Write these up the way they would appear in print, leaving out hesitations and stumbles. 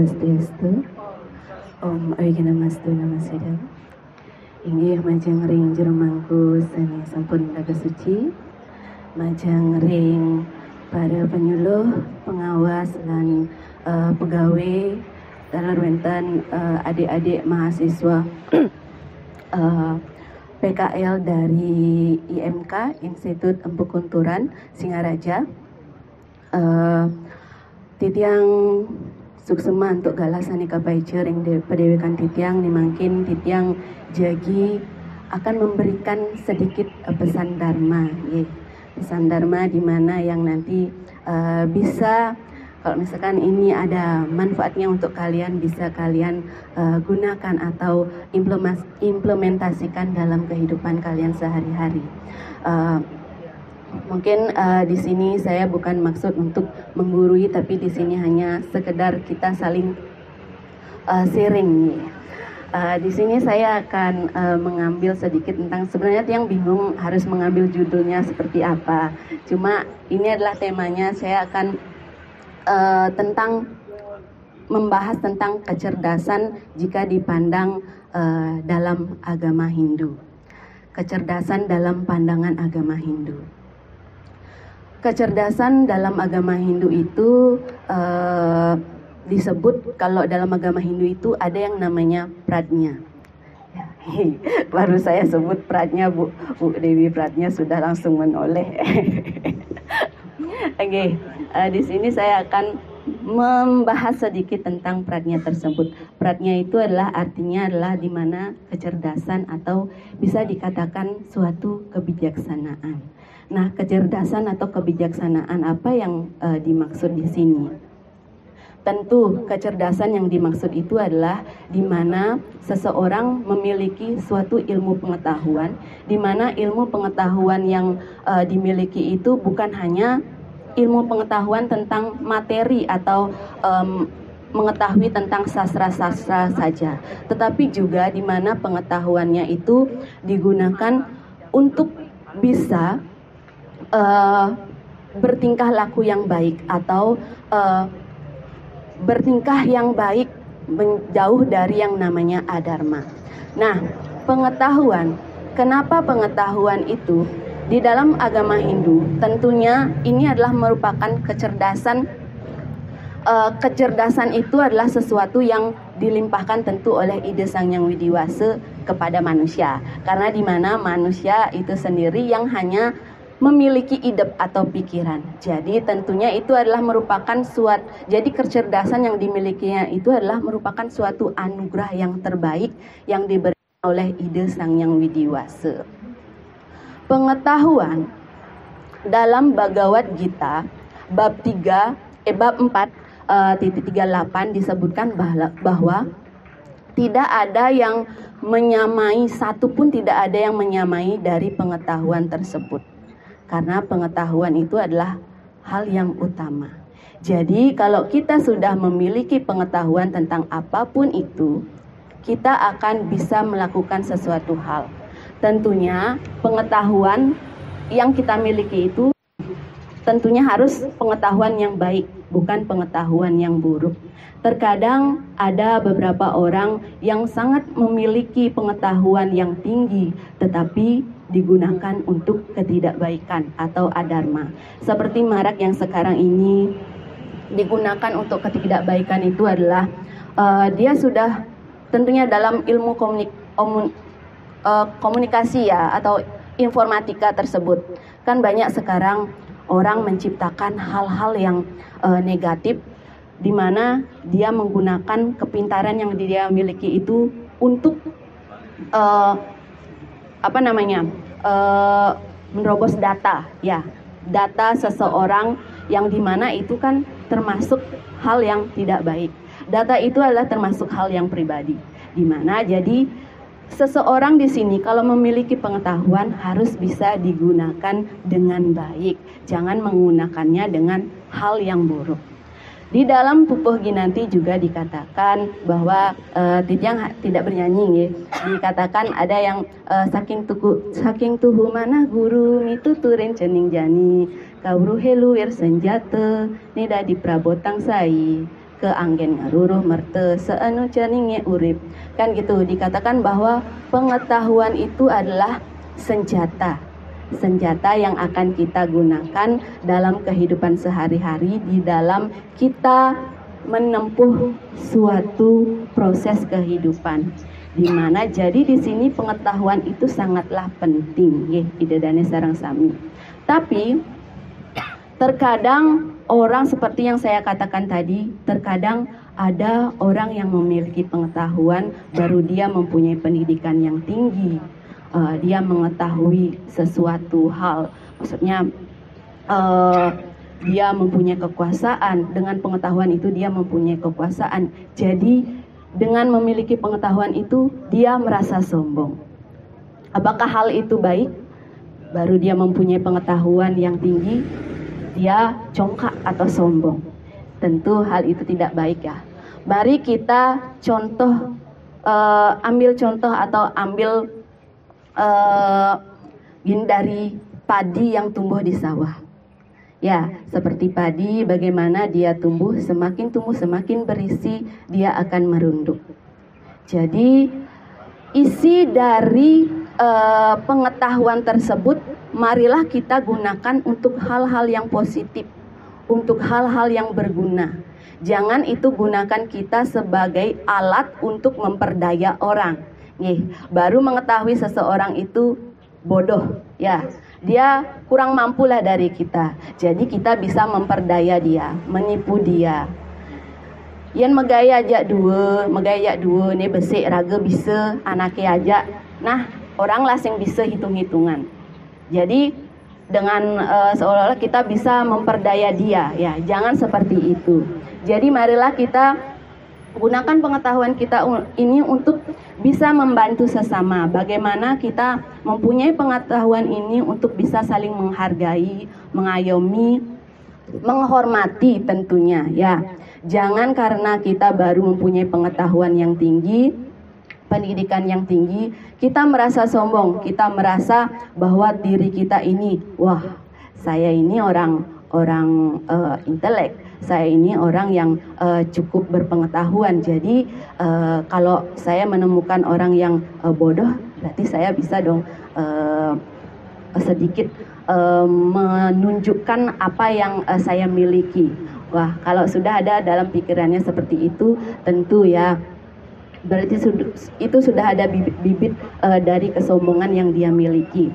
Swastiastu. Om Abhijnanastu Namasedam. Inggih majeng ring jero mangku sani sampun dados suci. Majeng ring para penyuluh, pengawas lan pegawai dalam wenten adik-adik mahasiswa PKL dari IMK Institut Empu Kunturan Singaraja. Titiang suksema untuk galasani kapaicer yang padewekan titiang nimangkin titiang jagi akan memberikan sedikit pesan dharma, pesan dharma di mana yang nanti bisa kalau misalkan ini ada manfaatnya untuk kalian bisa kalian gunakan atau implementasikan dalam kehidupan kalian sehari-hari. Mungkin di sini saya bukan maksud untuk menggurui, tapi di sini hanya sekedar kita saling sharing. Di sini saya akan mengambil sedikit tentang sebenarnya yang bingung harus mengambil judulnya seperti apa. Cuma ini adalah temanya, saya akan membahas tentang kecerdasan jika dipandang dalam agama Hindu. Kecerdasan dalam pandangan agama Hindu. Kecerdasan dalam agama Hindu itu disebut, kalau dalam agama Hindu itu ada yang namanya pradnya. Baru saya sebut pradnya, Bu Dewi Pradnya sudah langsung menoleh. Oke, di sini saya akan membahas sedikit tentang pradnya tersebut. Pradnya itu artinya adalah di mana kecerdasan atau bisa dikatakan suatu kebijaksanaan. Nah, kecerdasan atau kebijaksanaan apa yang dimaksud di sini? Tentu kecerdasan yang dimaksud itu adalah di mana seseorang memiliki suatu ilmu pengetahuan, di mana ilmu pengetahuan yang dimiliki itu bukan hanya ilmu pengetahuan tentang materi atau mengetahui tentang sastra-sastra saja, tetapi juga di mana pengetahuannya itu digunakan untuk bisa bertingkah laku yang baik atau bertingkah yang baik menjauh dari yang namanya adharma. Nah, pengetahuan, kenapa pengetahuan itu di dalam agama Hindu tentunya ini adalah merupakan kecerdasan. Kecerdasan itu adalah sesuatu yang dilimpahkan tentu oleh ide Sang Hyang Widiwasa kepada manusia, karena di mana manusia itu sendiri yang hanya memiliki ide atau pikiran. Jadi tentunya itu adalah merupakan jadi kecerdasan yang dimilikinya itu adalah merupakan suatu anugerah yang terbaik yang diberikan oleh ide Sang Hyang Widiwasa. Pengetahuan dalam Bhagavad Gita bab 4:38 disebutkan bahwa tidak ada yang menyamai, satupun tidak ada yang menyamai dari pengetahuan tersebut. Karena pengetahuan itu adalah hal yang utama. Jadi kalau kita sudah memiliki pengetahuan tentang apapun itu, kita akan bisa melakukan sesuatu hal. Tentunya pengetahuan yang kita miliki itu tentunya harus pengetahuan yang baik, bukan pengetahuan yang buruk. Terkadang ada beberapa orang yang sangat memiliki pengetahuan yang tinggi, tetapi digunakan untuk ketidakbaikan atau adharma. Seperti marak yang sekarang ini digunakan untuk ketidakbaikan itu adalah dia sudah tentunya dalam ilmu komunikasi ya atau informatika tersebut. Kan banyak sekarang orang menciptakan hal-hal yang negatif, di mana dia menggunakan kepintaran yang dia miliki itu untuk menerobos data, ya, data seseorang yang dimana itu kan termasuk hal yang tidak baik. Data itu adalah termasuk hal yang pribadi, dimana jadi seseorang di sini kalau memiliki pengetahuan harus bisa digunakan dengan baik, jangan menggunakannya dengan hal yang buruk. Di dalam Pupuh Ginanti juga dikatakan bahwa yang tidak bernyanyi ya. Dikatakan ada yang saking tuhu mana guru mitu turin cening jani kauru heluir senjata nida di prabotang sai keanggen ngaruruh merte seenu ceninge urip. Kan gitu, dikatakan bahwa pengetahuan itu adalah senjata yang akan kita gunakan dalam kehidupan sehari-hari di dalam kita menempuh suatu proses kehidupan. Di mana jadi di sini pengetahuan itu sangatlah penting, nggih, idedane sareng sami. Tapi terkadang orang seperti yang saya katakan tadi, terkadang ada orang yang memiliki pengetahuan baru dia mempunyai pendidikan yang tinggi, dia mengetahui sesuatu hal, maksudnya dia mempunyai kekuasaan, dengan pengetahuan itu dia mempunyai kekuasaan. Jadi dengan memiliki pengetahuan itu dia merasa sombong. Apakah hal itu baik? Baru dia mempunyai pengetahuan yang tinggi, dia congkak atau sombong. Tentu hal itu tidak baik ya. Mari kita ambil contoh atau ambil dari padi yang tumbuh di sawah. Ya, seperti padi, bagaimana dia tumbuh semakin berisi, dia akan merunduk. Jadi isi dari pengetahuan tersebut marilah kita gunakan untuk hal-hal yang positif, untuk hal-hal yang berguna. Jangan itu gunakan kita sebagai alat untuk memperdaya orang. Nih, baru mengetahui seseorang itu bodoh, ya, dia kurang mampulah dari kita. Jadi kita bisa memperdaya dia, menipu dia. Yan megaya aja dua nih besik raga bisa anaknya aja. Nah, orang lasing bisa hitung-hitungan. Jadi dengan seolah-olah kita bisa memperdaya dia, ya, jangan seperti itu. Jadi marilah kita gunakan pengetahuan kita ini untuk bisa membantu sesama. Bagaimana kita mempunyai pengetahuan ini untuk bisa saling menghargai, mengayomi, menghormati tentunya, ya. Jangan karena kita baru mempunyai pengetahuan yang tinggi, pendidikan yang tinggi, kita merasa sombong, kita merasa bahwa diri kita ini, wah, saya ini orang intelek, saya ini orang yang cukup berpengetahuan. Jadi kalau saya menemukan orang yang bodoh, berarti saya bisa dong sedikit menunjukkan apa yang saya miliki. Wah, kalau sudah ada dalam pikirannya seperti itu, tentu ya berarti itu sudah ada bibit dari kesombongan yang dia miliki.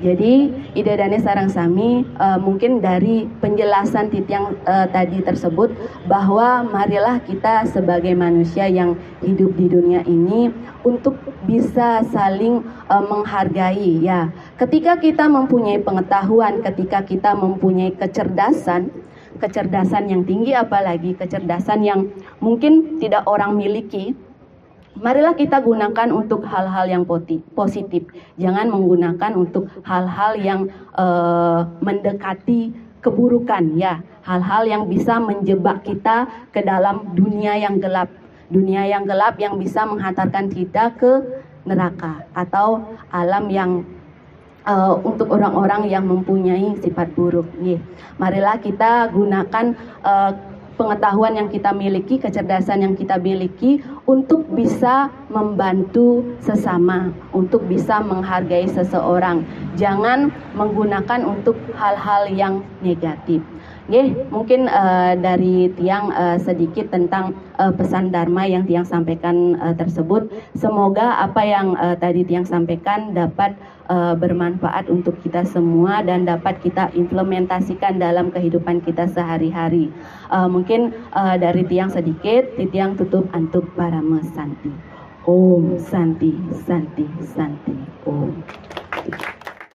Jadi idedane sareng sami mungkin dari penjelasan Titiang tadi tersebut, bahwa marilah kita sebagai manusia yang hidup di dunia ini untuk bisa saling menghargai, ya. Ketika kita mempunyai pengetahuan, ketika kita mempunyai kecerdasan yang tinggi, apalagi kecerdasan yang mungkin tidak orang miliki, marilah kita gunakan untuk hal-hal yang positif. Jangan menggunakan untuk hal-hal yang mendekati keburukan, ya. Hal-hal yang bisa menjebak kita ke dalam dunia yang gelap. Dunia yang gelap yang bisa menghantarkan kita ke neraka atau alam yang untuk orang-orang yang mempunyai sifat buruk. Marilah kita gunakan pengetahuan yang kita miliki, kecerdasan yang kita miliki untuk bisa membantu sesama, untuk bisa menghargai seseorang. Jangan menggunakan untuk hal-hal yang negatif. Mungkin dari Tiang sedikit tentang pesan Dharma yang Tiang sampaikan tersebut. Semoga apa yang tadi Tiang sampaikan dapat bermanfaat untuk kita semua dan dapat kita implementasikan dalam kehidupan kita sehari-hari. Mungkin dari Tiang sedikit, Tiang tutup antuk parama santi. Om santi, santi, santi, om.